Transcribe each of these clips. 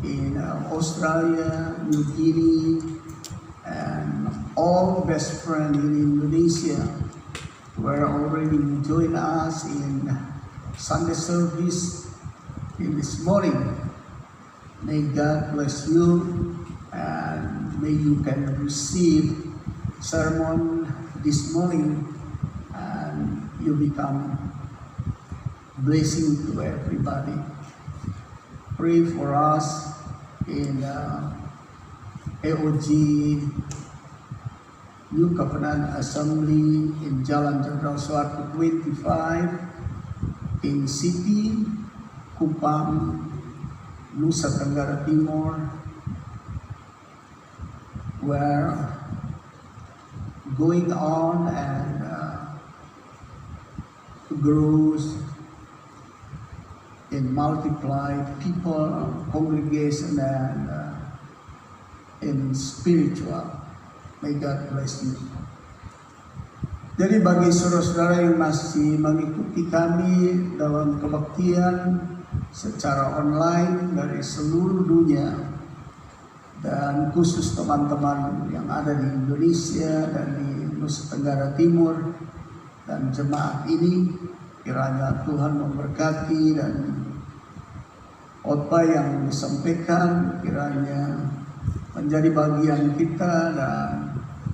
in Australia, New Guinea, and all best friends in Indonesia who are already joining us in Sunday service in this morning. May God bless you, and may you can receive sermon this morning and you become blessing to everybody. Pray for us in AOG New Covenant Assembly in Jalan Jenderal Soeharto 25 in City, Kupang, Nusa Tenggara Timur, where going on and grows in multiplied people, congregation, and in spiritual. May God bless you. Jadi bagi saudara-saudara yang masih mengikuti kami dalam kebaktian secara online dari seluruh dunia, dan khusus teman-teman yang ada di Indonesia dan di Nusa Tenggara Timur dan jemaat ini, kiranya Tuhan memberkati dan khotbah yang disampaikan kiranya menjadi bagian kita, dan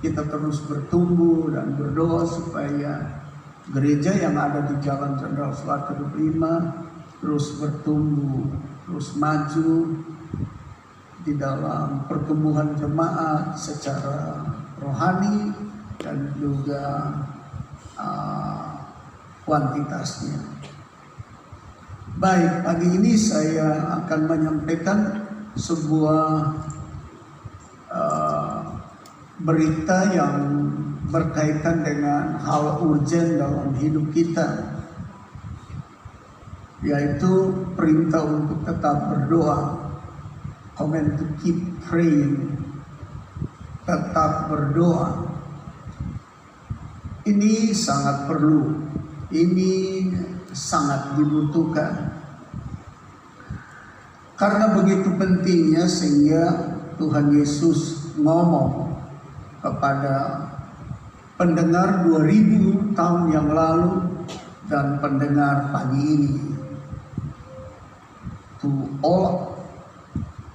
kita terus bertumbuh dan berdoa supaya gereja yang ada di Jalan Jenderal Soeharto 25 terus bertumbuh, terus maju di dalam pertumbuhan jemaat secara rohani dan juga kuantitasnya. Baik, pagi ini saya akan menyampaikan sebuah berita yang berkaitan dengan hal urgen dalam hidup kita, yaitu perintah untuk tetap berdoa. Command to keep praying, tetap berdoa. Ini sangat perlu, ini sangat dibutuhkan, karena begitu pentingnya sehingga Tuhan Yesus ngomong kepada pendengar 2000 tahun yang lalu dan pendengar pagi ini, to all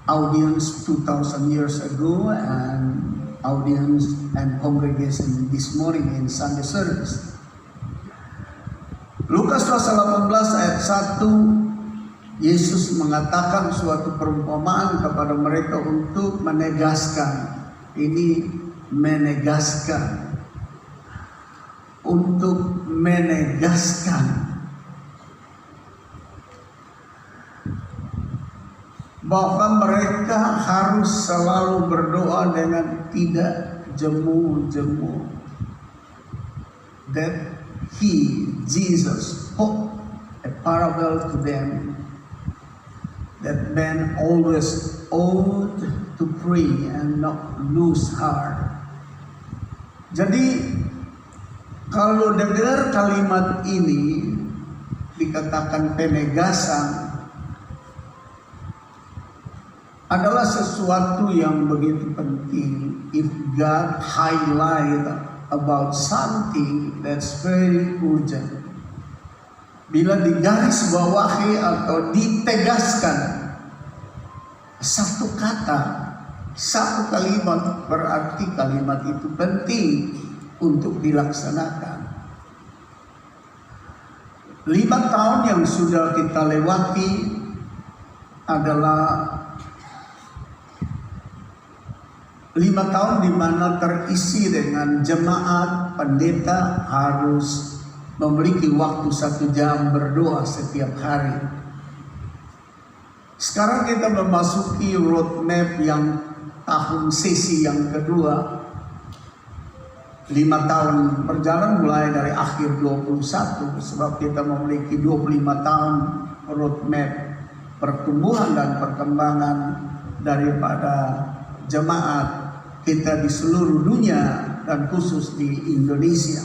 audience 2000 years ago and audience and congregation this morning in Sunday service. Lukas pasal 18 ayat 1, Yesus mengatakan suatu perumpamaan kepada mereka untuk menegaskan, ini menegaskan, untuk menegaskan bahwa mereka harus selalu berdoa dengan tidak jemu-jemu. That he, Jesus, spoke a parable to them that men always ought to pray and not lose heart. Jadi kalau dengar kalimat ini dikatakan penegasan, adalah sesuatu yang begitu penting. If God highlight about something that's very urgent, bila digaris bawahi atau ditegaskan satu kata, satu kalimat, berarti kalimat itu penting untuk dilaksanakan. 5 tahun yang sudah kita lewati adalah 5 tahun di mana terisi dengan jemaat, pendeta harus memiliki waktu 1 jam berdoa setiap hari. Sekarang kita memasuki roadmap yang tahun sesi yang kedua. 5 tahun berjalan mulai dari akhir 21, sebab kita memiliki 25 tahun roadmap pertumbuhan dan perkembangan daripada jemaat kita di seluruh dunia dan khusus di Indonesia.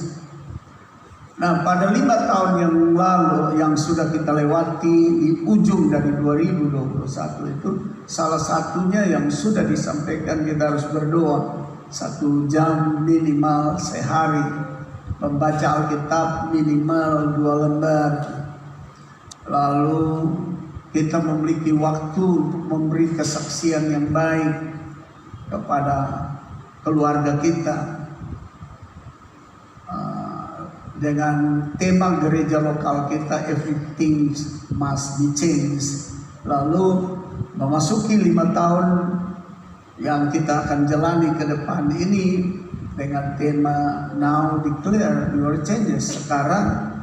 5 Nah, pada 5 tahun yang lalu yang sudah kita lewati di ujung dari 2021 itu, salah satunya yang sudah disampaikan, kita harus berdoa 1 jam minimal sehari, membaca Alkitab minimal 2 lembar. Lalu kita memiliki waktu untuk memberi kesaksian yang baik kepada keluarga kita. Dengan tema gereja lokal kita, everything must be changed. Lalu memasuki 5 tahun yang kita akan jalani ke depan ini dengan tema now declare your changes. Sekarang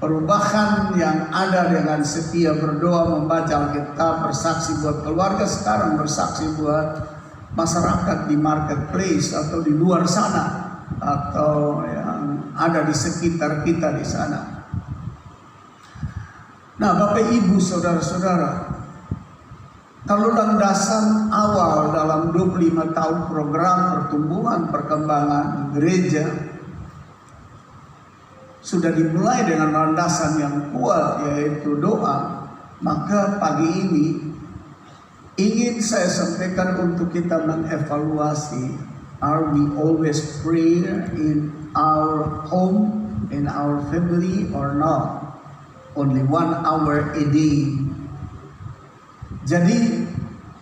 perubahan yang ada dengan setia berdoa, membaca Alkitab, bersaksi buat keluarga, sekarang bersaksi buat masyarakat di marketplace atau di luar sana, atau yang ada di sekitar kita di sana. Nah, Bapak Ibu, saudara-saudara, kalau landasan awal dalam 25 tahun program pertumbuhan perkembangan gereja sudah dimulai dengan landasan yang kuat, yaitu doa, maka pagi ini ingin saya sampaikan untuk kita mengevaluasi, are we always pray in our home, in our family, or not? Only 1 hour a day. Jadi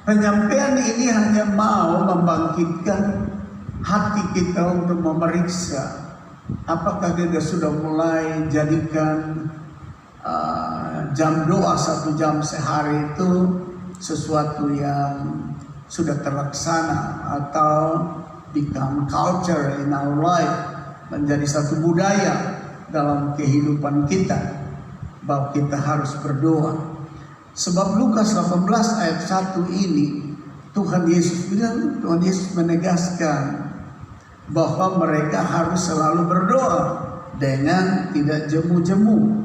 penyampaian ini hanya mau membangkitkan hati kita untuk memeriksa apakah kita sudah mulai jadikan jam doa 1 jam sehari itu sesuatu yang sudah terlaksana, atau become culture in our life, menjadi satu budaya dalam kehidupan kita, bahwa kita harus berdoa. Sebab Lukas 18 ayat 1 ini, Tuhan Yesus bilang, Tuhan Yesus menegaskan bahwa mereka harus selalu berdoa dengan tidak jemu-jemu.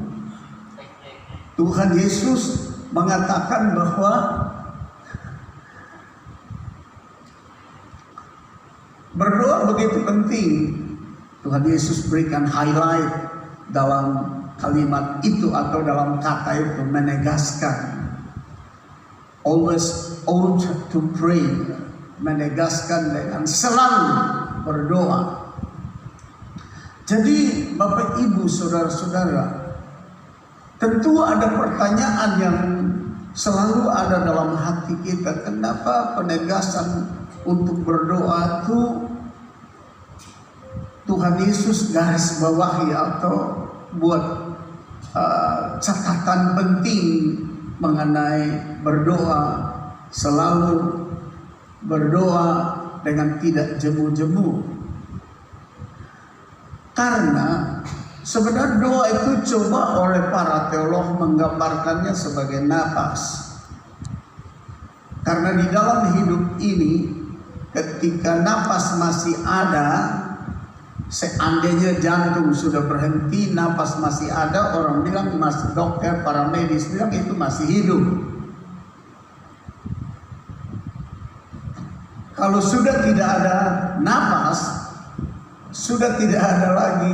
Tuhan Yesus mengatakan bahwa berdoa begitu penting. Tuhan Yesus berikan highlight dalam kalimat itu atau dalam kata itu, menegaskan. Always ought to pray. Menegaskan dengan selalu berdoa. Jadi Bapak Ibu, saudara-saudara, tentu ada pertanyaan yang selalu ada dalam hati kita. Kenapa penegasan untuk berdoa itu Tuhan Yesus garis bawahi atau buat catatan penting mengenai berdoa, selalu berdoa dengan tidak jemu-jemu? Karena sebenarnya doa itu coba oleh para teolog menggambarkannya sebagai napas. Karena di dalam hidup ini, ketika napas masih ada, seandainya jantung sudah berhenti, napas masih ada, orang bilang, masih dokter, para medis bilang itu masih hidup. Kalau sudah tidak ada napas, sudah tidak ada lagi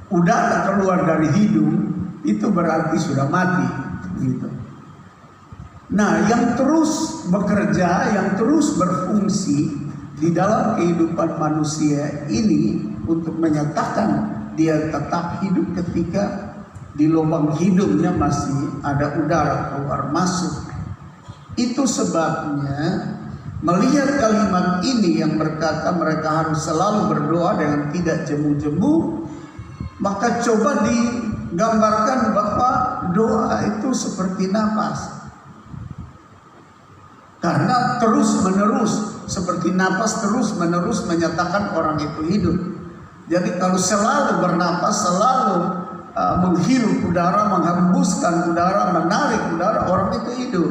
udara keluar dari hidung, itu berarti sudah mati, gitu. Nah, yang terus bekerja, yang terus berfungsi di dalam kehidupan manusia ini untuk menyatakan dia tetap hidup ketika di lubang hidungnya masih ada udara keluar masuk. Itu sebabnya melihat kalimat ini yang berkata mereka harus selalu berdoa dengan tidak jemu-jemu, maka coba digambarkan bahwa doa itu seperti napas. Karena terus menerus, seperti napas terus menerus menyatakan orang itu hidup. Jadi kalau selalu bernapas, selalu menghirup udara, menghembuskan udara, menarik udara, orang itu hidup.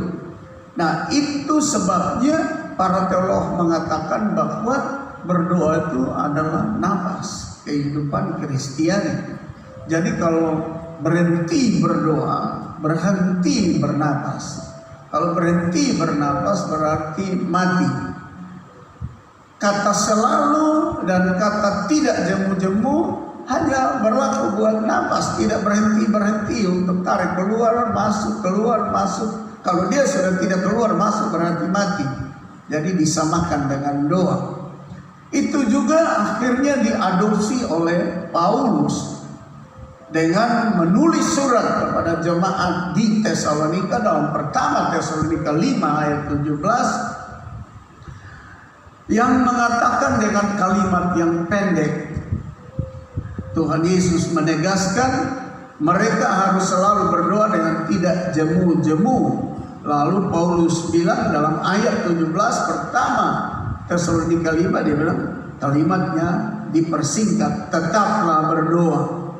Nah, itu sebabnya para teolog mengatakan bahwa berdoa itu adalah napas kehidupan Kristiani. Jadi kalau berhenti berdoa, berhenti bernapas. Kalau berhenti bernapas berarti mati. Kata selalu dan kata tidak jemu-jemu hanya berlaku buat napas, tidak berhenti untuk tarik keluar masuk. Kalau dia sudah tidak keluar masuk berarti mati. Jadi disamakan dengan doa. Itu juga akhirnya diadopsi oleh Paulus dengan menulis surat kepada jemaat di Tesalonika dalam pertama Tesalonika 5 ayat 17 yang mengatakan dengan kalimat yang pendek. Tuhan Yesus menegaskan mereka harus selalu berdoa dengan tidak jemu-jemu. Lalu Paulus bilang dalam ayat 17 pertama Tesalonika 5, dia bilang kalimatnya dipersingkat, tetaplah berdoa,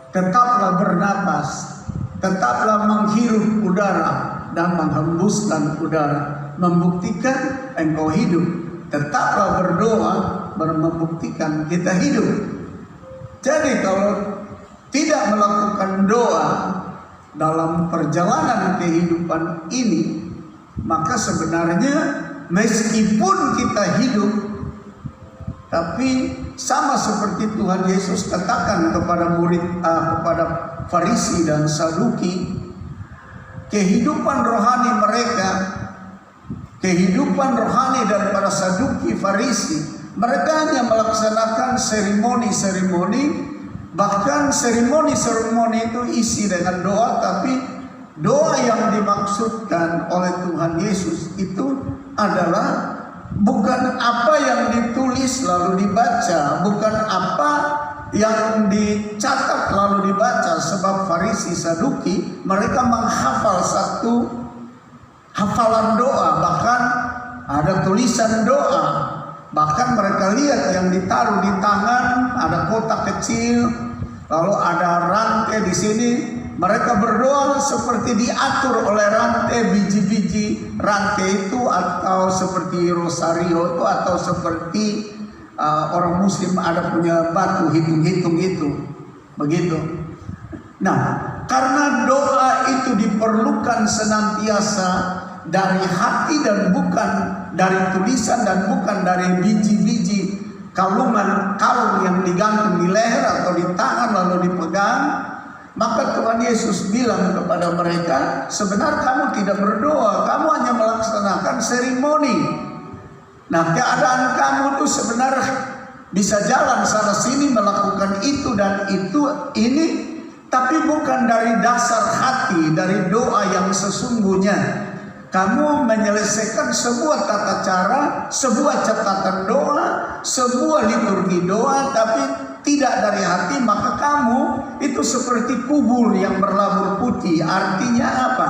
tetaplah bernapas, tetaplah menghirup udara dan menghembuskan udara, membuktikan engkau hidup. Tetaplah berdoa membuktikan kita hidup. Jadi kalau tidak melakukan doa dalam perjalanan kehidupan ini, maka sebenarnya meskipun kita hidup, tapi sama seperti Tuhan Yesus katakan kepada kepada Farisi dan Saduki, kehidupan rohani mereka, kehidupan rohani daripada Saduki, Farisi, mereka hanya melaksanakan seremoni-seremoni. Bahkan seremoni-seremoni itu isi dengan doa, tapi doa yang dimaksudkan oleh Tuhan Yesus itu adalah bukan apa yang ditulis lalu dibaca, bukan apa yang dicatat lalu dibaca. Sebab Farisi Saduki mereka menghafal satu hafalan doa, bahkan ada tulisan doa. Bahkan mereka lihat yang ditaruh di tangan, ada kotak kecil, lalu ada rantai di sini. Mereka berdoa seperti diatur oleh rantai, biji-biji rantai itu, atau seperti rosario itu, atau seperti orang Muslim ada punya batu hitung-hitung itu, begitu. Nah, karena doa itu diperlukan senantiasa dari hati dan bukan dari tulisan dan bukan dari biji-biji kalung yang digantung di leher atau di tangan lalu dipegang, maka Tuhan Yesus bilang kepada mereka, sebenarnya kamu tidak berdoa, kamu hanya melaksanakan seremoni. Nah, keadaan kamu tuh sebenarnya bisa jalan sana sini melakukan itu dan ini, tapi bukan dari dasar hati, dari doa yang sesungguhnya. Kamu menyelesaikan sebuah tata cara, sebuah catatan doa, sebuah liturgi doa, tapi tidak dari hati, maka kamu itu seperti kubur yang berlabur putih. Artinya apa?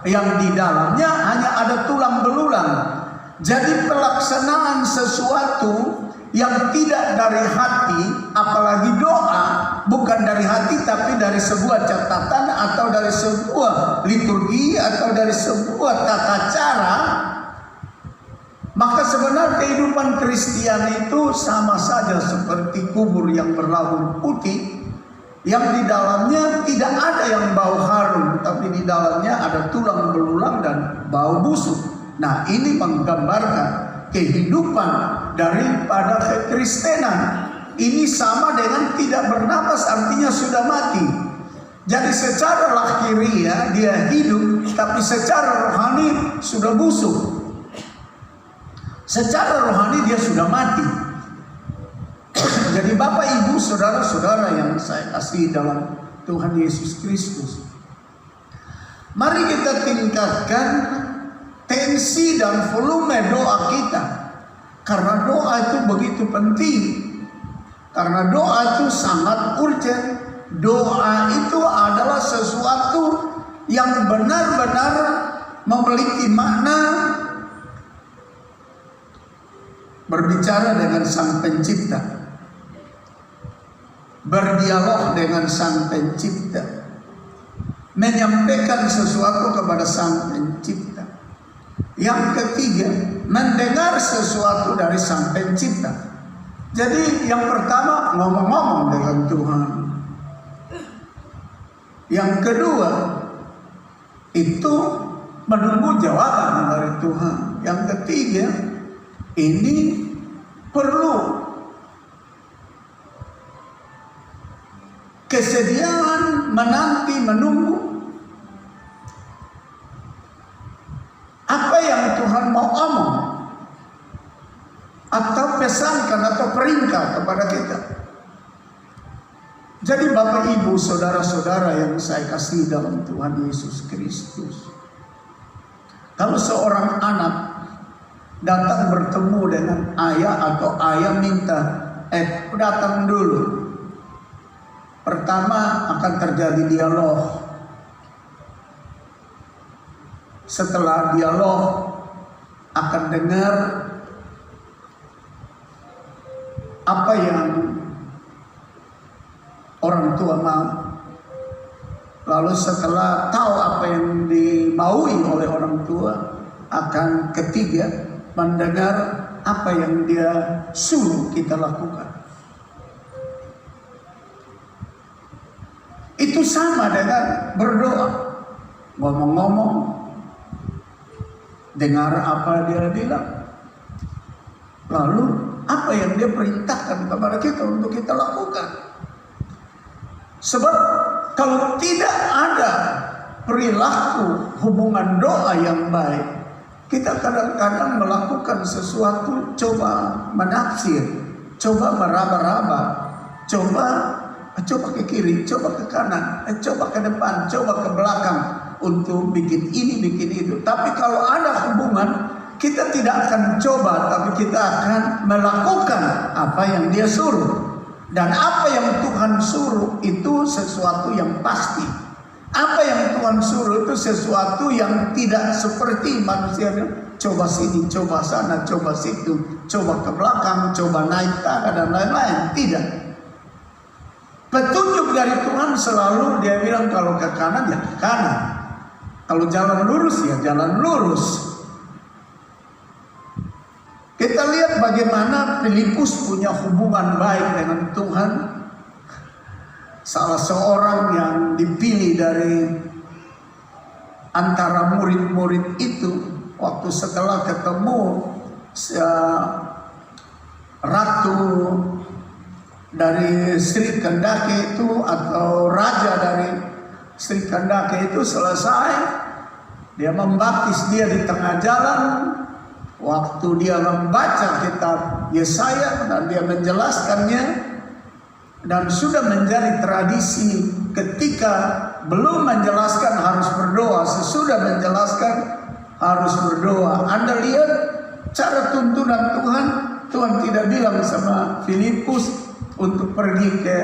Yang di dalamnya hanya ada tulang belulang. Jadi pelaksanaan sesuatu yang tidak dari hati, apalagi doa, bukan dari hati tapi dari sebuah catatan atau dari sebuah liturgi atau dari sebuah tata cara, maka sebenarnya kehidupan Kristiani itu sama saja seperti kubur yang berlabur putih, yang di dalamnya tidak ada yang bau harum, tapi di dalamnya ada tulang belulang dan bau busuk. Nah, ini menggambarkan kehidupan daripada kekristenan. Ini sama dengan tidak bernapas, artinya sudah mati. Jadi secara lahiriah dia hidup, tapi secara rohani sudah busuk. Secara rohani dia sudah mati. Jadi Bapak Ibu saudara-saudara yang saya kasih dalam Tuhan Yesus Kristus, mari kita tingkatkan tensi dan volume doa kita, karena doa itu begitu penting, karena doa itu sangat urgent. Doa itu adalah sesuatu yang benar-benar memiliki makna berbicara dengan Sang Pencipta, berdialog dengan Sang Pencipta, menyampaikan sesuatu kepada Sang Pencipta. Yang ketiga, mendengar sesuatu dari Sang Pencipta. Jadi yang pertama ngomong-ngomong dengan Tuhan. Yang kedua itu menunggu jawaban dari Tuhan. Yang ketiga ini perlu kesediaan menanti menunggu apa yang Tuhan mau omong atau pesankan atau perintah kepada kita. Jadi Bapak Ibu saudara-saudara yang saya kasih dalam Tuhan Yesus Kristus, kalau seorang anak datang bertemu dengan ayah atau ayah minta datang dulu, pertama akan terjadi dialog. Setelah dialog akan dengar apa yang orang tua mau. Lalu setelah tahu apa yang dimaui oleh orang tua, akan ketiga mendengar apa yang dia suruh kita lakukan. Itu sama dengan berdoa. Ngomong-ngomong, dengar apa dia bilang, lalu apa yang dia perintahkan kepada kita untuk kita lakukan. Sebab kalau tidak ada perilaku hubungan doa yang baik, kita kadang-kadang melakukan sesuatu, coba menafsir, coba meraba-raba, coba ke kiri, coba ke kanan, coba ke depan, coba ke belakang untuk bikin ini, bikin itu. Tapi kalau ada hubungan, kita tidak akan coba, tapi kita akan melakukan apa yang dia suruh. Dan apa yang Tuhan suruh itu sesuatu yang pasti. Apa yang Tuhan suruh itu sesuatu yang tidak seperti manusia coba sini, coba sana, coba situ, coba ke belakang, coba naik tangga dan lain-lain. Tidak. Petunjuk dari Tuhan selalu dia bilang kalau ke kanan ya ke kanan, kalau jalan lurus ya jalan lurus. Kita lihat bagaimana Filipus punya hubungan baik dengan Tuhan. Salah seorang yang dipilih dari antara murid-murid itu, waktu setelah ketemu ratu dari Sri Kendake itu atau raja dari Sri Kendake itu selesai, dia membaptis dia di tengah jalan. Waktu dia membaca kitab Yesaya dan dia menjelaskannya, dan sudah menjadi tradisi ketika belum menjelaskan harus berdoa, sesudah menjelaskan harus berdoa. Anda lihat cara tuntunan Tuhan. Tuhan tidak bilang sama Filipus untuk pergi ke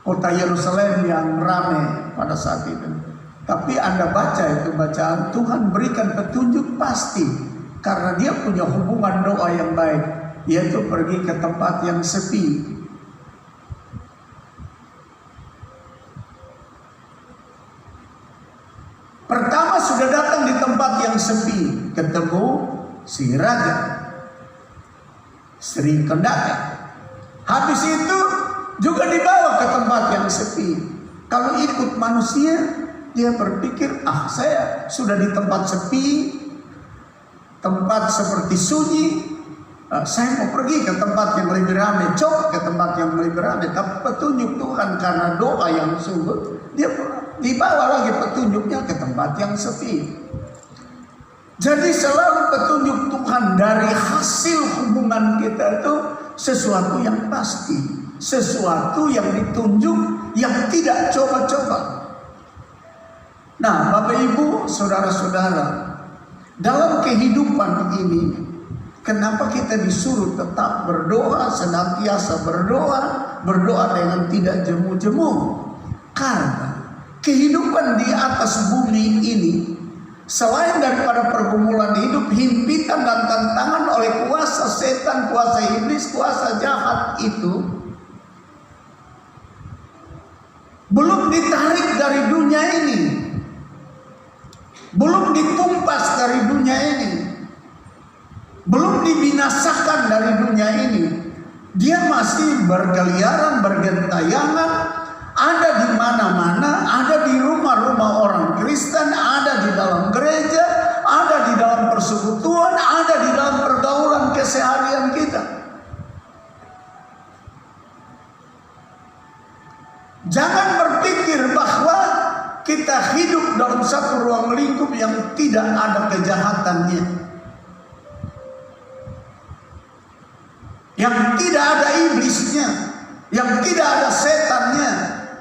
kota Yerusalem yang ramai pada saat itu. Tapi Anda baca itu bacaan, Tuhan berikan petunjuk pasti. Karena dia punya hubungan doa yang baik, yaitu pergi ke tempat yang sepi. Pertama sudah datang di tempat yang sepi, ketemu si raja Sri Kendake. Habis itu juga dibawa ke tempat yang sepi. Kalau ikut manusia, dia berpikir, saya sudah di tempat sepi, tempat seperti sunyi, saya mau pergi ke tempat yang lebih ramai, coba ke tempat yang lebih ramai. Tapi petunjuk Tuhan karena doa yang sungguh, dia dibawa lagi petunjuknya ke tempat yang sepi. Jadi selalu petunjuk Tuhan dari hasil hubungan kita itu sesuatu yang pasti, sesuatu yang ditunjuk, yang tidak coba-coba. Nah, Bapak Ibu, saudara-saudara, dalam kehidupan ini, kenapa kita disuruh tetap berdoa, senantiasa berdoa dengan tidak jemu-jemu? Karena kehidupan di atas bumi ini, selain daripada pergumulan hidup, himpitan dan tantangan oleh kuasa setan, kuasa iblis, kuasa jahat itu, belum ditarik dari dunia ini, belum ditumpas dari dunia ini, belum dibinasakan dari dunia ini. Dia masih berkeliaran, bergentayangan, ada di mana-mana, ada di rumah-rumah orang Kristen, ada di dalam gereja, ada di dalam persekutuan, ada di dalam pergaulan keseharian kita. tidak ada kejahatannya, yang tidak ada iblisnya, yang tidak ada setannya,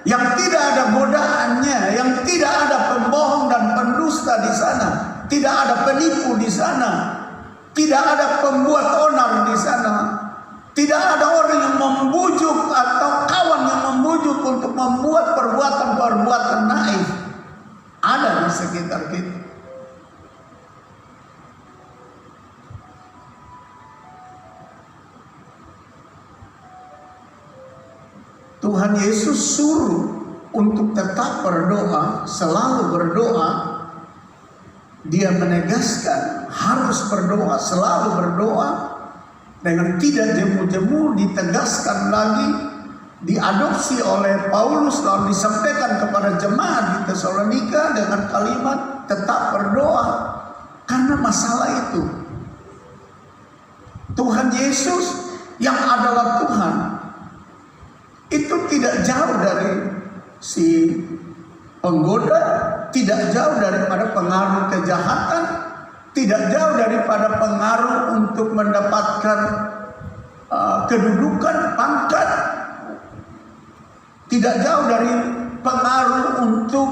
yang tidak ada godaannya, yang tidak ada pembohong dan pendusta di sana, tidak ada penipu di sana, tidak ada pembuat onar di sana, tidak ada orang yang membujuk atau kawan yang membujuk untuk membuat perbuatan-perbuatan naif ada di sekitar kita. Tuhan Yesus suruh untuk tetap berdoa, selalu berdoa. Dia menegaskan harus berdoa, selalu berdoa, dengan tidak jemu-jemu. Ditegaskan lagi, diadopsi oleh Paulus, lalu disampaikan kepada jemaat di Tesalonika dengan kalimat tetap berdoa. Karena masalah itu, Tuhan Yesus yang adalah Tuhan itu tidak jauh dari si penggoda, tidak jauh daripada pengaruh kejahatan, tidak jauh daripada pengaruh untuk mendapatkan kedudukan, pangkat, tidak jauh dari pengaruh untuk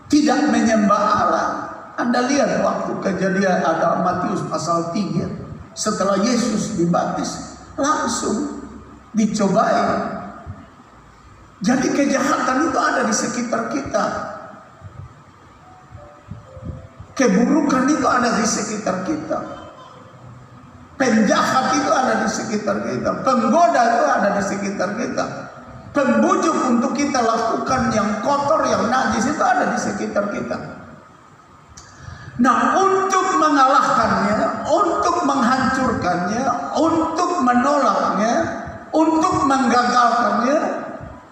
tidak menyembah Allah. Anda lihat waktu kejadian ada Matius pasal 3, setelah Yesus dibaptis langsung dicobai. Jadi kejahatan itu ada di sekitar kita. Keburukan itu ada di sekitar kita. Penjahat itu ada di sekitar kita. Penggoda itu ada di sekitar kita. Pembujuk untuk kita lakukan yang kotor, yang najis itu ada di sekitar kita. Nah, untuk mengalahkannya, untuk menghancurkannya, untuk menolaknya, untuk menggagalkannya,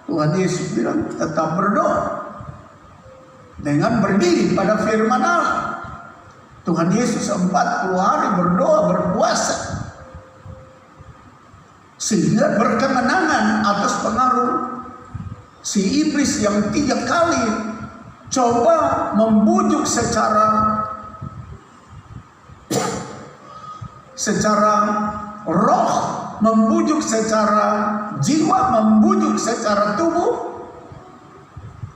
Tuhan Yesus bilang tetap berdoa dengan berdiri pada firman Allah. Tuhan Yesus 40 hari berdoa, berpuasa, sehingga berkemenangan atas pengaruh si iblis yang 3 kali coba membujuk secara roh, membujuk secara jiwa, membujuk secara tubuh,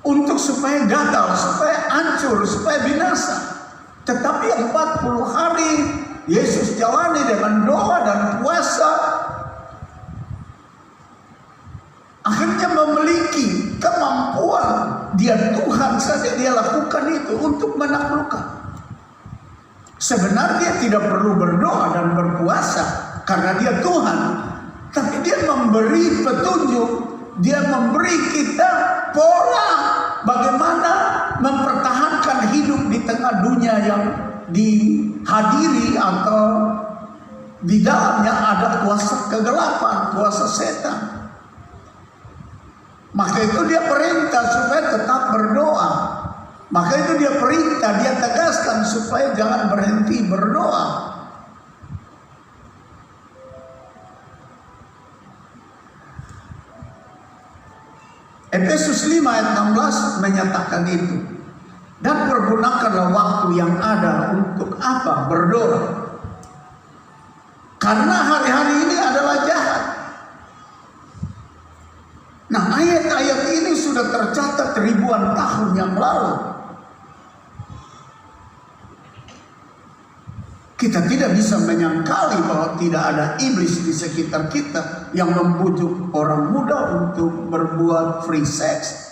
untuk supaya gagal, supaya hancur, supaya binasa. Tetapi 40 hari Yesus jalani dengan doa dan puasa, akhirnya memiliki kemampuan. Dia Tuhan saja dia lakukan itu untuk menaklukkan. Sebenarnya tidak perlu berdoa dan berpuasa karena dia Tuhan, tapi dia memberi petunjuk, dia memberi kita pola bagaimana mempertahankan hidup di tengah dunia yang dihadiri atau di dalamnya ada kuasa kegelapan, kuasa setan. Maka itu dia perintah supaya tetap berdoa. Maka itu dia perintah, dia tegaskan supaya jangan berhenti berdoa. Efesus 5 ayat 16 menyatakan itu. Dan pergunakanlah waktu yang ada untuk apa? Berdoa. Karena hari-hari ini adalah jahat. Nah, ayat-ayat ini sudah tercatat ribuan tahun yang lalu. Kita tidak bisa menyangkali bahwa tidak ada iblis di sekitar kita yang membujuk orang muda untuk berbuat free sex,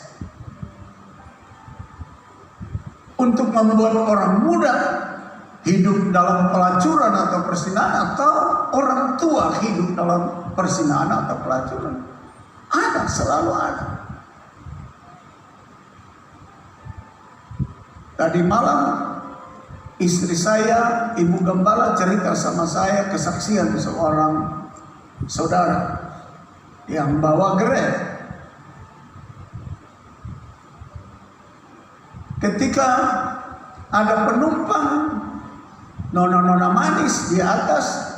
untuk membuat orang muda hidup dalam pelacuran atau perzinahan, atau orang tua hidup dalam perzinahan atau pelacuran. Ada, selalu ada. Tadi malam istri saya, Ibu Gembala, cerita sama saya kesaksian seorang saudara yang bawa Grab. Ketika ada penumpang nona-nona manis di atas,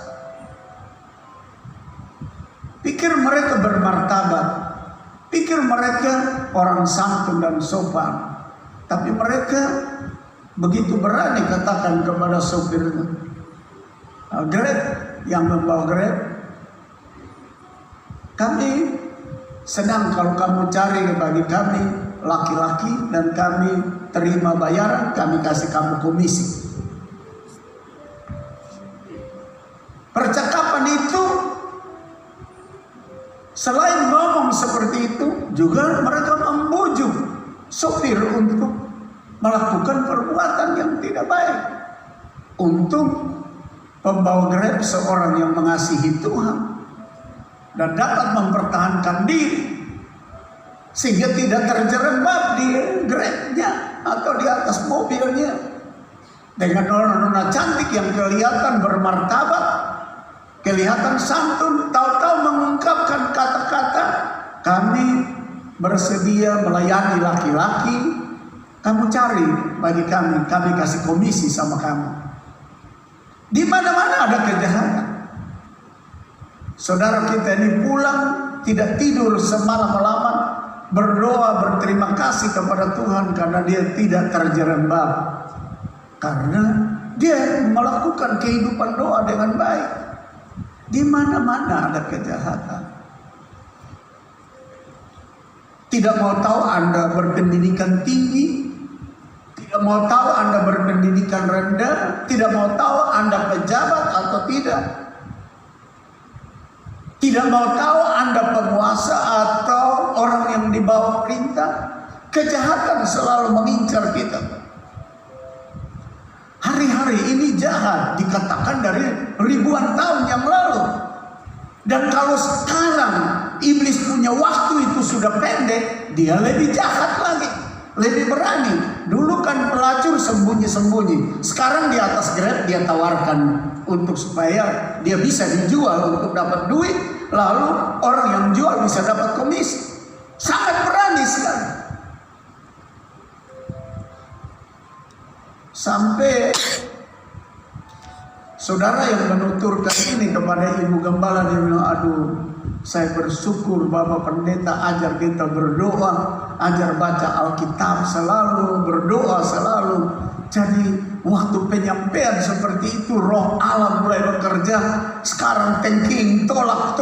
pikir mereka bermartabat, pikir mereka orang santun dan sopan, tapi mereka begitu berani katakan kepada sopir Grab yang membawa Grab, kami senang kalau kamu cari bagi kami laki-laki dan kami terima bayaran, kami kasih kamu komisi. Percakapan itu selain ngomong seperti itu, juga mereka membujuk sopir untuk melakukan perbuatan yang tidak baik. Untuk pembawa Grab seorang yang mengasihi Tuhan dan dapat mempertahankan diri sehingga tidak terjerembab di Grab-nya atau di atas mobilnya dengan nona-nona cantik yang kelihatan bermartabat, kelihatan santun, tahu-tahu mengungkapkan kata-kata, kami bersedia melayani laki-laki, kamu cari bagi kami, kami kasih komisi sama kamu. Di mana-mana ada kejahatan. Saudara kita ini pulang tidak tidur semalam-malaman, berdoa berterima kasih kepada Tuhan karena dia tidak terjerembab, karena dia melakukan kehidupan doa dengan baik. Di mana-mana ada kejahatan. Tidak mau tahu Anda berpendidikan tinggi, tidak mau tahu Anda berpendidikan rendah, tidak mau tahu Anda pejabat atau tidak, tidak mau tahu Anda penguasa atau orang yang di bawah perintah. Kejahatan selalu mengincar kita. Hari-hari ini jahat dikatakan dari ribuan tahun yang lalu. Dan kalau sekarang iblis punya waktu itu sudah pendek, dia lebih jahat lagi, lebih berani. Dulu kan pelacur sembunyi-sembunyi, sekarang di atas Grab dia tawarkan untuk supaya dia bisa dijual untuk dapat duit, lalu orang yang jual bisa dapat komisi. Sangat berani sekali. Sampai saudara yang menuturkan ini kepada Ibu Gembala, dia bilang, aduh, saya bersyukur Bapak Pendeta ajar kita berdoa, ajar baca Alkitab selalu, berdoa selalu. Jadi waktu penyampaian seperti itu, roh Allah mulai bekerja. Sekarang thanking, tolak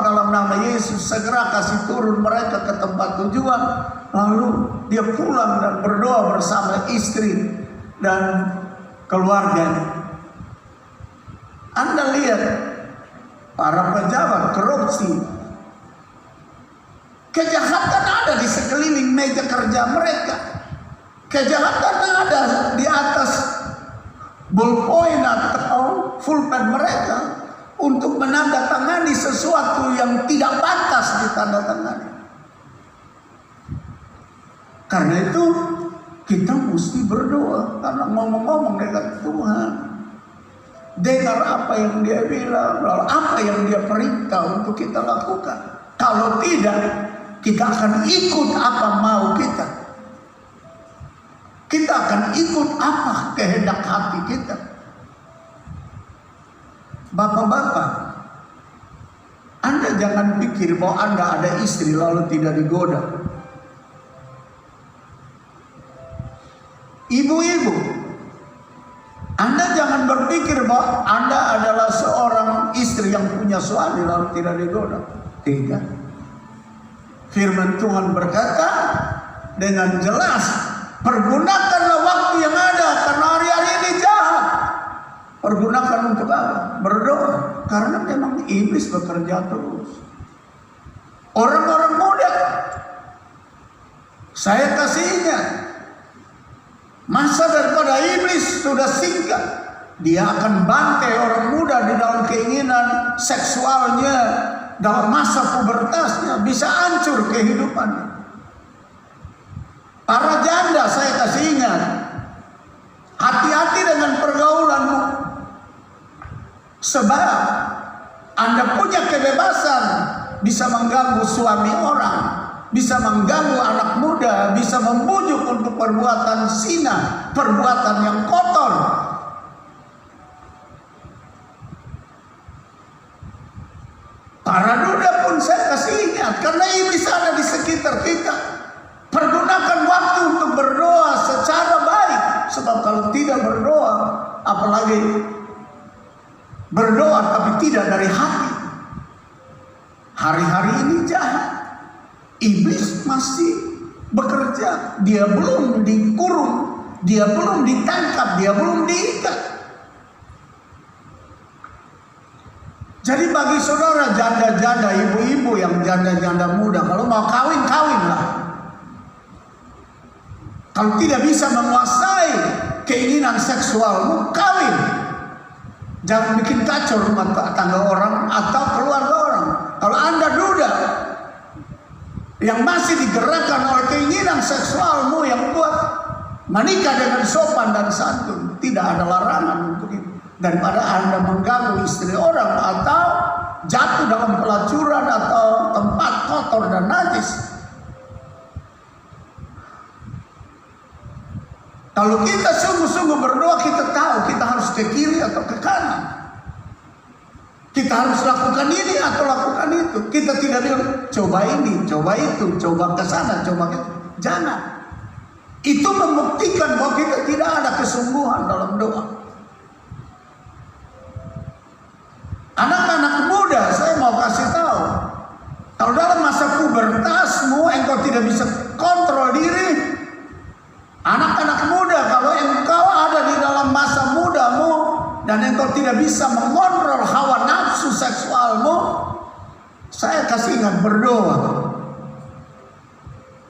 dalam nama Yesus, segera kasih turun mereka ke tempat tujuan. Lalu dia pulang dan berdoa bersama istri dan keluarganya. Anda lihat para pejabat korupsi, kejahatan ada di sekeliling meja kerja mereka, kejahatan ada di atas ballpoint atau pulpen mereka untuk menandatangani sesuatu yang tidak pantas ditandatangani. Karena itu kita mesti berdoa, karena ngomong-ngomong dengan Tuhan, dengar apa yang dia bilang, lalu apa yang dia perintah untuk kita lakukan. Kalau tidak, kita akan ikut apa mau kita. Kita akan ikut apa kehendak hati kita. Bapak-bapak, Anda jangan pikir bahwa Anda ada istri lalu tidak digoda. Ibu-ibu, Anda jangan berpikir bahwa Anda adalah seorang istri yang punya suami lalu tidak digoda. Tidak. Firman Tuhan berkata dengan jelas, pergunakanlah waktu yang ada, karena hari-hari ini jahat. Pergunakan untuk apa? Berdoa. Karena memang iblis bekerja terus. Orang-orang muda, saya kasih ingat, masa daripada iblis sudah singkat. Dia akan bantai orang muda di dalam keinginan seksualnya, dalam masa pubertasnya, bisa hancur kehidupannya. Para janda saya kasih ingat, hati-hati dengan pergaulanmu. Sebab Anda punya kebebasan bisa mengganggu suami orang, bisa mengganggu anak muda, bisa membujuk untuk perbuatan zina, perbuatan yang kotor. Para duda pun saya kasih ingat, karena iblis ada di sekitar kita. Pergunakan waktu untuk berdoa secara baik Sebab kalau tidak berdoa, apalagi berdoa tapi tidak dari hati, hari-hari ini jahat. Iblis masih bekerja. Dia belum dikurung, dia belum ditangkap, dia belum diikat. Jadi bagi saudara janda-janda, ibu-ibu yang janda-janda muda, kalau mau kawin, kawinlah. Kalau tidak bisa menguasai keinginan seksualmu, kawin. Jangan bikin kacau rumah tangga orang atau keluarga orang. Kalau Anda duda yang masih digerakkan oleh keinginan seksualmu yang buat menikah dengan sopan dan santun, tidak ada larangan untuk itu. Daripada Anda mengganggu istri orang atau jatuh dalam pelacuran atau tempat kotor dan najis. Kalau kita sungguh-sungguh berdoa, kita tahu kita harus ke kiri atau ke kanan. Kita harus lakukan ini atau lakukan itu. Kita tidak bilang coba ini, coba itu, coba ke sana, coba ke... Jangan. Itu membuktikan bahwa kita tidak ada kesungguhan dalam doa. Anak-anak muda, saya mau kasih tahu, kalau dalam masa pubertasmu engkau tidak bisa kontrol diri. Anak-anak muda, kalau engkau ada di dalam masa mudamu dan engkau tidak bisa mengontrol hawa nafsu seksualmu, saya kasih ingat berdoa.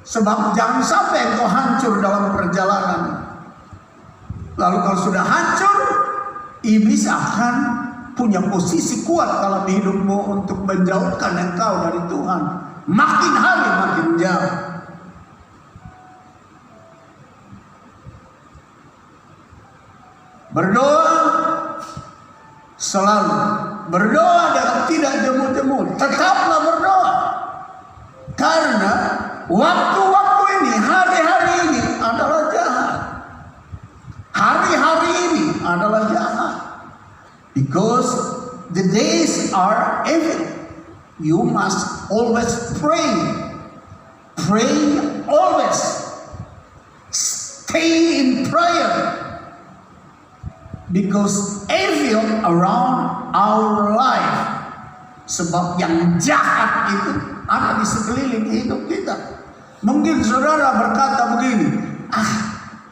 Sebab jangan sampai engkau hancur dalam perjalanan. Lalu kalau sudah hancur, iblis akan punya posisi kuat dalam hidupmu untuk menjauhkan engkau dari Tuhan. Makin hari makin jauh. Berdoa selalu. Berdoa dengan tidak jemu-jemu. Tetaplah berdoa. Karena waktu-waktu ini, hari-hari ini adalah jahat. Hari-hari ini adalah jahat. Because the days are evil. You must always pray. Pray always. Stay in prayer. Because evil around our life. Sebab yang jahat itu ada di sekeliling hidup kita. Mungkin saudara berkata begini,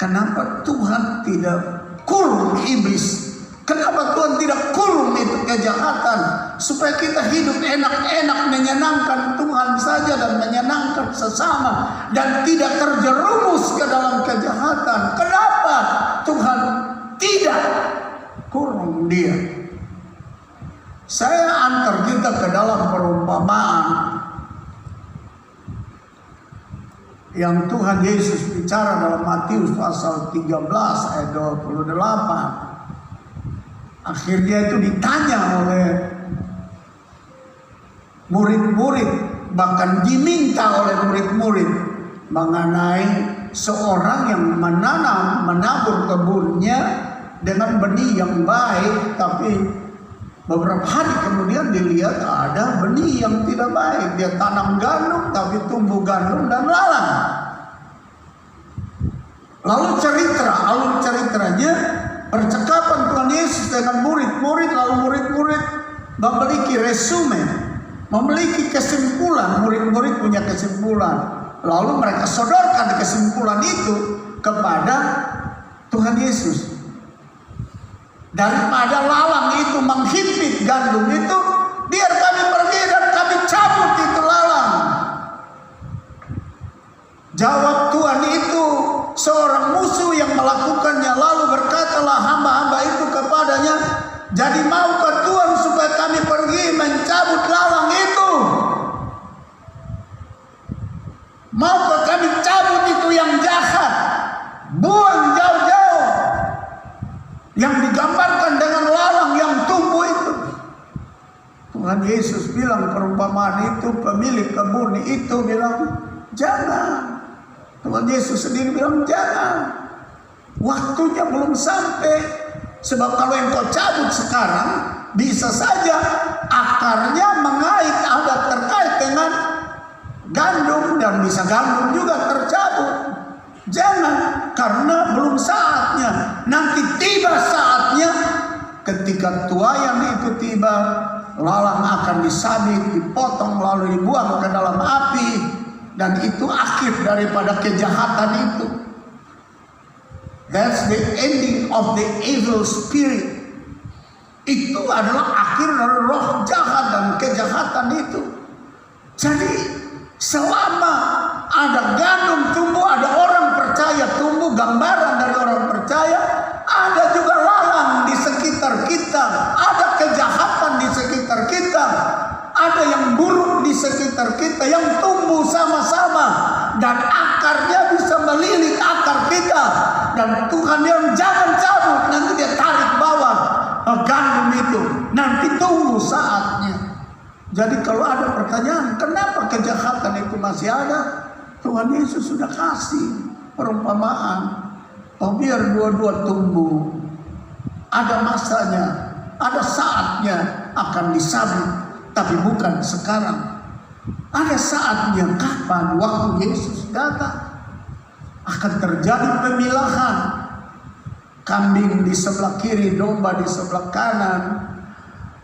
kenapa Tuhan tidak kurung iblis? Kenapa Tuhan tidak kurung itu kejahatan? Supaya kita hidup enak-enak, menyenangkan Tuhan saja dan menyenangkan sesama. Dan tidak terjerumus ke dalam kejahatan. Kenapa Tuhan tidak kurung dia? Saya antar kita ke dalam perumpamaan yang Tuhan Yesus bicara dalam Matius pasal 13 ayat 28. Akhirnya itu ditanya oleh murid-murid, bahkan diminta oleh murid-murid mengenai seorang yang menabur kebunnya dengan benih yang baik, tapi beberapa hari kemudian dilihat ada benih yang tidak baik. Dia tanam gandum tapi tumbuh gandum dan lalang. Lalu alur ceritanya percakapan Tuhan Yesus dengan murid-murid, lalu murid-murid memiliki resume, memiliki kesimpulan. Murid-murid punya kesimpulan, lalu mereka sodorkan kesimpulan itu kepada Tuhan Yesus. Daripada lalang itu menghimpit gandum itu, biar kami pergi dan kami cabut itu lalang. Jawab Tuhan itu, seorang musuh yang melakukannya, lalu berkatalah hamba-hamba itu kepadanya, jadi maukah Tuhan supaya kami pergi mencabut lalang itu? Maukah kami cabut itu yang jahat, buang jauh-jauh, yang digambarkan dengan lalang yang tumbuh itu? Tuhan Yesus bilang perumpamaan itu, pemilik kebun itu bilang jangan. Tuhan Yesus sendiri bilang jangan. Waktunya belum sampai. Sebab kalau engkau cabut sekarang, bisa saja akarnya mengait, terkait dengan gandum, dan bisa gandum juga tercabut. Jangan, karena belum saatnya. Nanti tiba saatnya, ketika tuayan itu tiba, lalang akan disabit, dipotong, lalu dibuang ke dalam api. Dan itu akhir daripada kejahatan itu. That's the ending of the evil spirit. Itu adalah akhir dari roh jahat dan kejahatan itu. Jadi selama ada gandum tumbuh, ada orang percaya tumbuh, gambaran dari orang percaya, ada juga lalang di sekitar kita, ada kejahatan di sekitar kita, ada yang buruk di sekitar kita yang tumbuh sama-sama, dan akarnya bisa melilit akar kita, dan Tuhan yang jangan cabut, nanti dia tarik bawah gandum itu, nanti tunggu saatnya. Jadi kalau ada pertanyaan, kenapa kejahatan itu masih ada? Tuhan Yesus sudah kasih perumpamaan. Oh, biar dua-dua tumbuh. Ada masanya, ada saatnya akan disabit, tapi bukan sekarang. Ada saatnya kapan waktu Yesus datang akan terjadi pemilahan. Kambing di sebelah kiri, domba di sebelah kanan.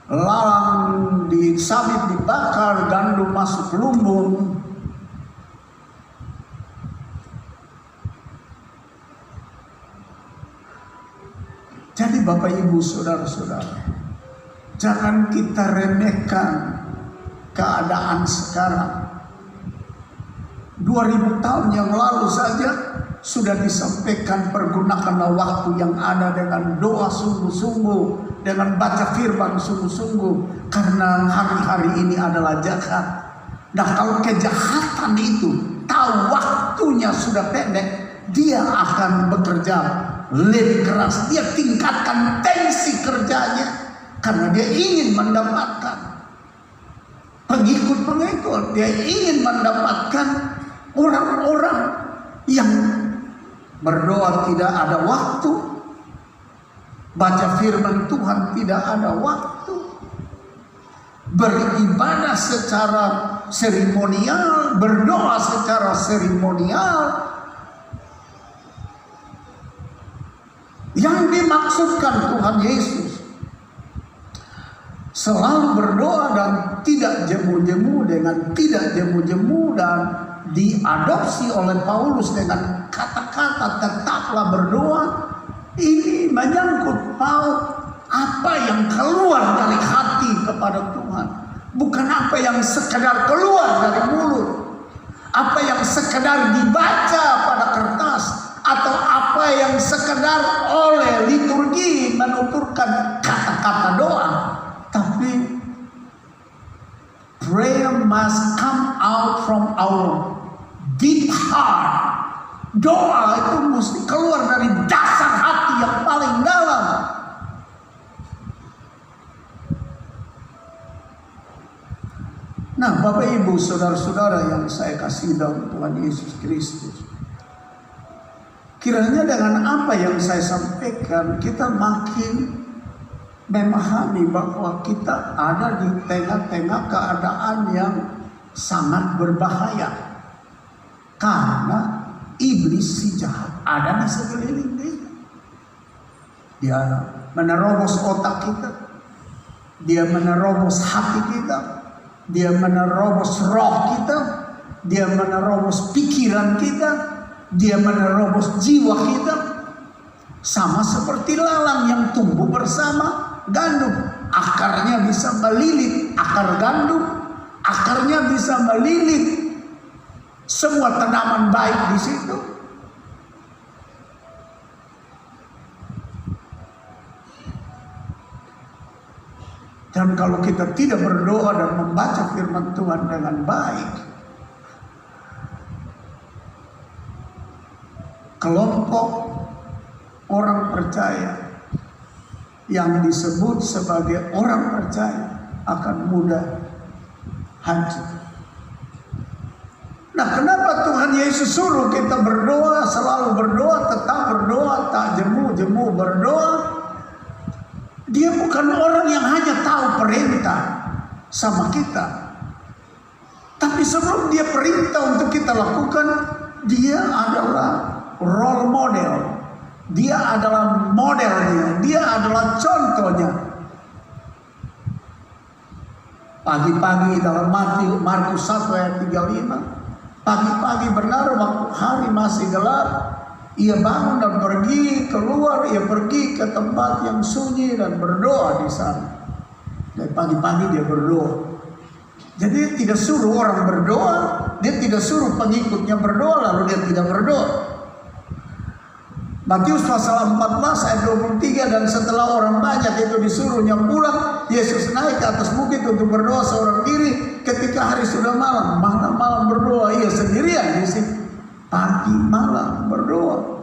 Lalang disabit, dibakar, gandum masuk lumbung. Jadi Bapak Ibu Saudara-saudara, jangan kita remehkan keadaan sekarang. 2000 tahun yang lalu saja sudah disampaikan, pergunakanlah waktu yang ada dengan doa sungguh-sungguh, dengan baca firman sungguh-sungguh, karena hari-hari ini adalah jahat. Nah, kalau kejahatan itu tahu waktunya sudah pendek, dia akan bekerja lebih keras. Dia tingkatkan tensi kerjanya karena dia ingin mendapatkan pengikut-pengikut. Dia ingin mendapatkan orang-orang yang berdoa tidak ada waktu, baca firman Tuhan tidak ada waktu, beribadah secara seremonial, berdoa secara seremonial. Yang dimaksudkan Tuhan Yesus selalu berdoa dan tidak jemu-jemu, dengan tidak jemu-jemu, dan diadopsi oleh Paulus dengan kata-kata tetaplah berdoa. Ini menyangkut paut apa yang keluar dari hati kepada Tuhan, bukan apa yang sekedar keluar dari mulut, apa yang sekedar dibaca pada kertas, atau apa yang sekedar oleh liturgi menuturkan kata-kata doa. Tapi prayer must come out from our deep heart. Doa itu mesti keluar dari dasar hati yang paling dalam. Nah, Bapak Ibu Saudara-saudara yang saya kasih dalam Tuhan Yesus Kristus, kiranya dengan apa yang saya sampaikan, kita makin memahami bahwa kita ada di tengah-tengah keadaan yang sangat berbahaya. Karena iblis si jahat ada di sekeliling kita. Dia menerobos otak kita, dia menerobos hati kita, dia menerobos roh kita, dia menerobos pikiran kita, dia menerobos jiwa kita. Sama seperti lalang yang tumbuh bersama gandum, akarnya bisa melilit akar gandum, akarnya bisa melilit semua tanaman baik di situ. Dan kalau kita tidak berdoa dan membaca firman Tuhan dengan baik, kelompok orang percaya yang disebut sebagai orang percaya akan mudah hancur. Nah, kenapa Tuhan Yesus suruh kita berdoa, selalu berdoa, tetap berdoa, tak jemu-jemu berdoa? Dia bukan orang yang hanya tahu perintah sama kita, tapi sebelum dia perintah untuk kita lakukan, dia adalah role model. Dia adalah modelnya, dia adalah contohnya. Pagi-pagi dalam Markus 1 ayat 35, pagi-pagi benar waktu hari masih gelap, ia bangun dan pergi keluar, ia pergi ke tempat yang sunyi dan berdoa di sana. Dari pagi-pagi dia berdoa. Jadi dia tidak suruh orang berdoa, dia tidak suruh pengikutnya berdoa lalu dia tidak berdoa. Matius pasal 14 ayat 23, dan setelah orang banyak itu disuruhnya pulang, Yesus naik ke atas bukit untuk berdoa seorang diri. Ketika hari sudah malam, malam berdoa, ia sendirian di situ. Pagi malam berdoa.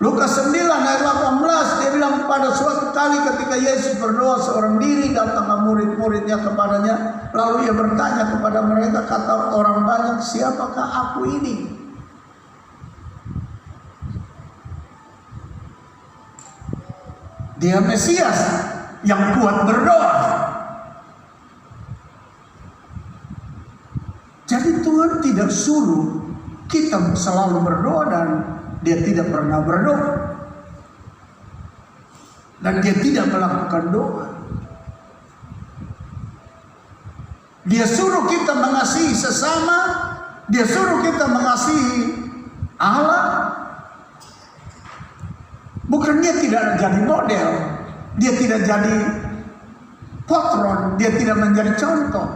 Lukas 9 ayat 18, dia bilang, pada suatu kali ketika Yesus berdoa seorang diri, datanglah murid-muridnya kepadanya, lalu ia bertanya kepada mereka, kata orang banyak, siapakah aku ini? Dia Mesias yang kuat berdoa. Jadi Tuhan tidak suruh kita selalu berdoa dan dia tidak pernah berdoa. Dan dia tidak melakukan doa. Dia suruh kita mengasihi sesama. Dia suruh kita mengasihi Allah. Bukan dia tidak jadi model, dia tidak jadi patron, dia tidak menjadi contoh.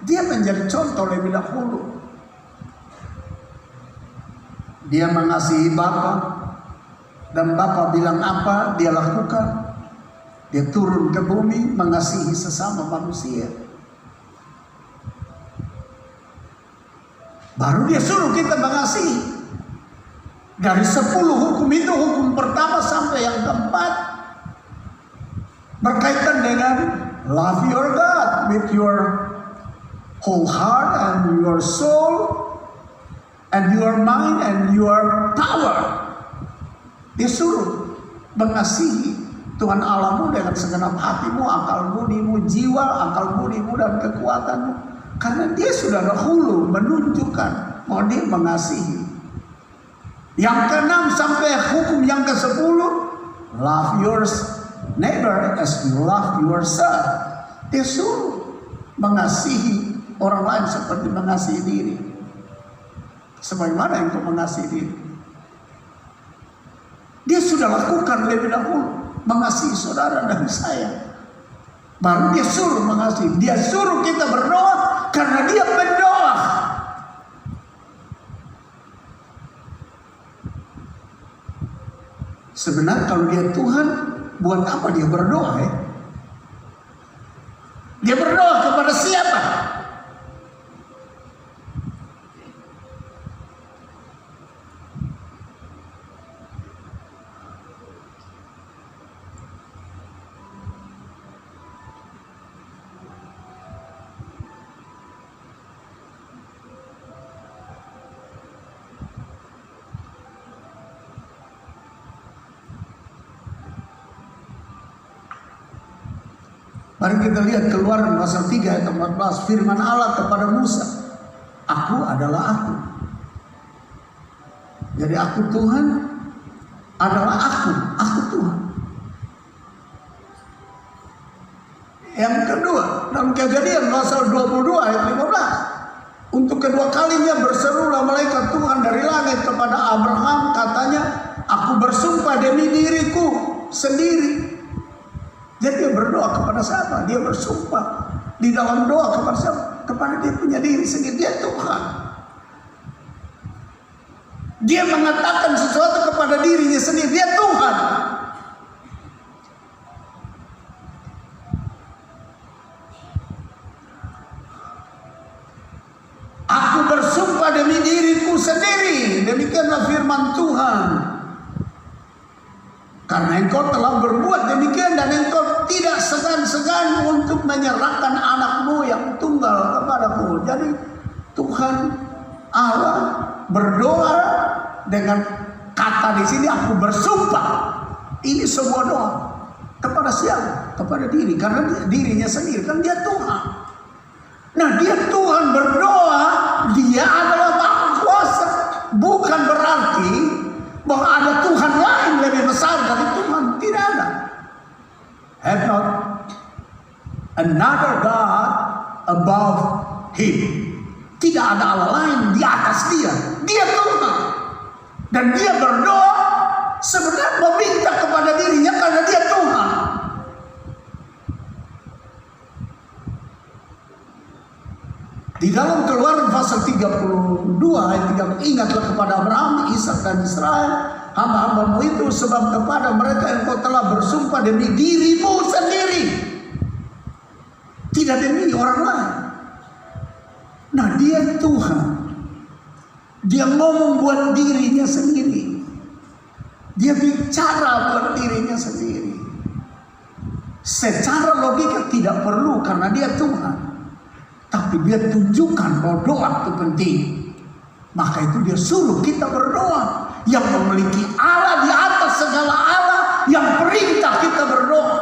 Dia menjadi contoh lebih dahulu. Dia mengasihi Bapa, dan Bapa bilang apa, dia lakukan. Dia turun ke bumi mengasihi sesama manusia. Baru dia suruh kita mengasihi. Dari 10 hukum itu, hukum pertama sampai yang keempat berkaitan dengan love your God with your whole heart and your soul and your mind and your power. Dia suruh mengasihi Tuhan Allahmu dengan segenap hatimu, akal budimu, jiwa, akal budimu dan kekuatanmu. Karena dia sudah dahulu menunjukkan bahwa dia mengasihi. Yang ke-6 sampai hukum yang ke-10, love your neighbor as you love yourself. Dia suruh mengasihi orang lain seperti mengasihi diri. Sebagaimana engkau mengasihi diri. Dia sudah lakukan lebih dahulu, mengasihi saudara dan saya. Baru dia suruh mengasihi. Dia suruh kita berdoa karena dia pendoa. Sebenarnya kalau dia Tuhan, buat apa dia berdoa ya? Dia berdoa kepada siapa? Mari kita lihat Keluaran pasal 3 ayat 14, firman Allah kepada Musa, aku adalah aku. Jadi aku Tuhan adalah aku Tuhan. Yang kedua, dalam Kejadian pasal 22 ayat 15, untuk kedua kalinya berserulah malaikat Tuhan dari langit kepada Abraham, katanya, aku bersumpah demi diriku sendiri. Jadi dia berdoa kepada siapa? Dia bersumpah di dalam doa kepada siapa? Kepada dia punya diri sendiri. Dia Tuhan. Dia mengatakan sesuatu kepada dirinya sendiri. Dia Tuhan. Aku bersumpah demi diriku sendiri. Demikianlah firman Tuhan. Karena engkau telah berbuat demikian dan engkau tidak segan-segan untuk menyerahkan anakmu yang tunggal kepadaku. Jadi Tuhan Allah berdoa dengan kata di sini, aku bersumpah. Ini sebuah doa kepada siapa? Kepada diri, karena dirinya sendiri kan dia Tuhan. Nah, dia Tuhan berdoa, dia adalah Maha Kuasa. bukan berarti bahwa ada Tuhan lain lebih besar dari Tuhan. Tidak ada. Have not another God above him. Tidak ada Allah lain di atas dia. Dia Tuhan. Dan dia berdoa sebenarnya meminta kepada dirinya karena dia Tuhan. Di dalam Keluaran pasal 32 ayat 3, ingatlah kepada Abraham, Ishak dan Israel, hamba-hambamu itu, sebab kepada mereka engkau telah bersumpah demi dirimu sendiri, tidak demi orang lain. Nah, dia Tuhan. Dia ngomong buat dirinya sendiri. Dia bicara buat dirinya sendiri. Secara logika tidak perlu karena dia Tuhan. Tapi dia tunjukkan bahwa doa itu penting. Maka itu dia suruh kita berdoa. Yang memiliki Allah di atas segala Allah, yang perintah kita berdoa.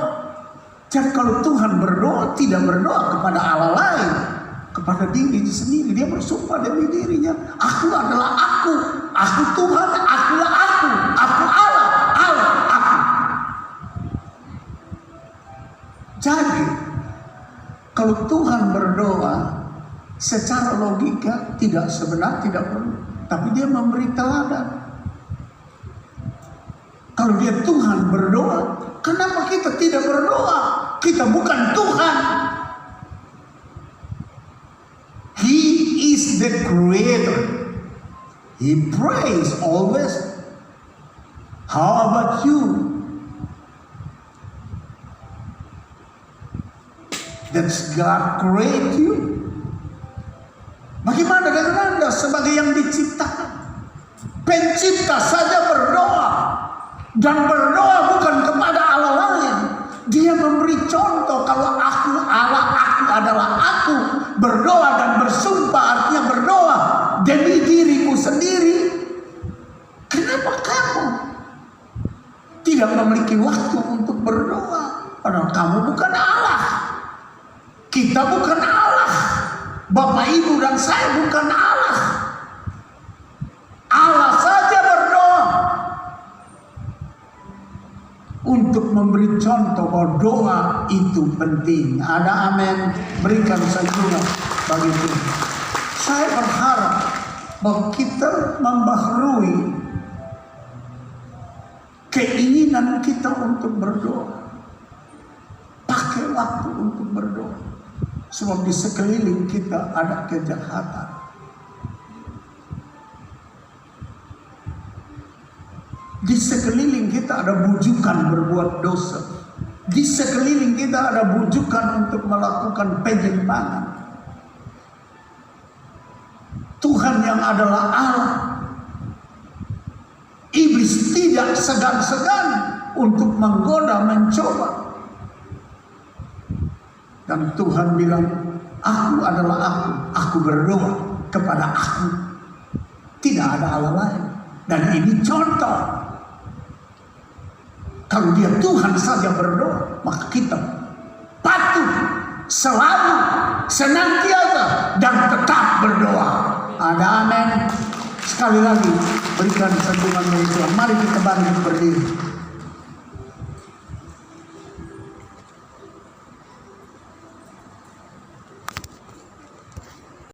Jadi kalau Tuhan berdoa, tidak berdoa kepada Allah lain, kepada diri sendiri. Dia bersumpah demi dirinya. Aku adalah aku Tuhan, akulah aku Allah, aku. Jadi kalau Tuhan berdoa secara logika tidak sebenar, tidak perlu. Tapi dia memberi teladan. Kalau dia Tuhan berdoa, kenapa kita tidak berdoa? Kita bukan Tuhan. He is the creator. He prays always. How about you? That's God create you. Bagaimana dengan Anda sebagai yang diciptakan? Pencipta saja berdoa. Dan berdoa bukan kepada Allah lain. Dia memberi contoh kalau aku Allah, aku adalah aku. Berdoa dan bersumpah artinya berdoa demi diriku sendiri. Kenapa kamu tidak memiliki waktu untuk berdoa? Padahal kamu bukan Allah. Kita bukan Allah. Bapak, Ibu, dan saya bukan Allah. Allah saja berdoa. Untuk memberi contoh bahwa doa itu penting. Ada amin. Berikan saja bagi Tuhan. Saya berharap bahwa kita membaharui keinginan kita untuk berdoa. Pakai waktu untuk berdoa. Sebab di sekeliling kita ada kejahatan. Di sekeliling kita ada bujukan berbuat dosa. Di sekeliling kita ada bujukan untuk melakukan penyimpangan. Tuhan yang adalah Allah, iblis tidak segan-segan untuk menggoda, mencoba. Dan Tuhan bilang, aku adalah aku berdoa kepada aku. Tidak ada Allah lain. Dan ini contoh. Kalau dia Tuhan saja berdoa, maka kita patuh, selalu, senantiasa, dan tetap berdoa. Ada amin. Sekali lagi, berikan sanjungan dari Tuhan. Mari kita bangkit berdiri.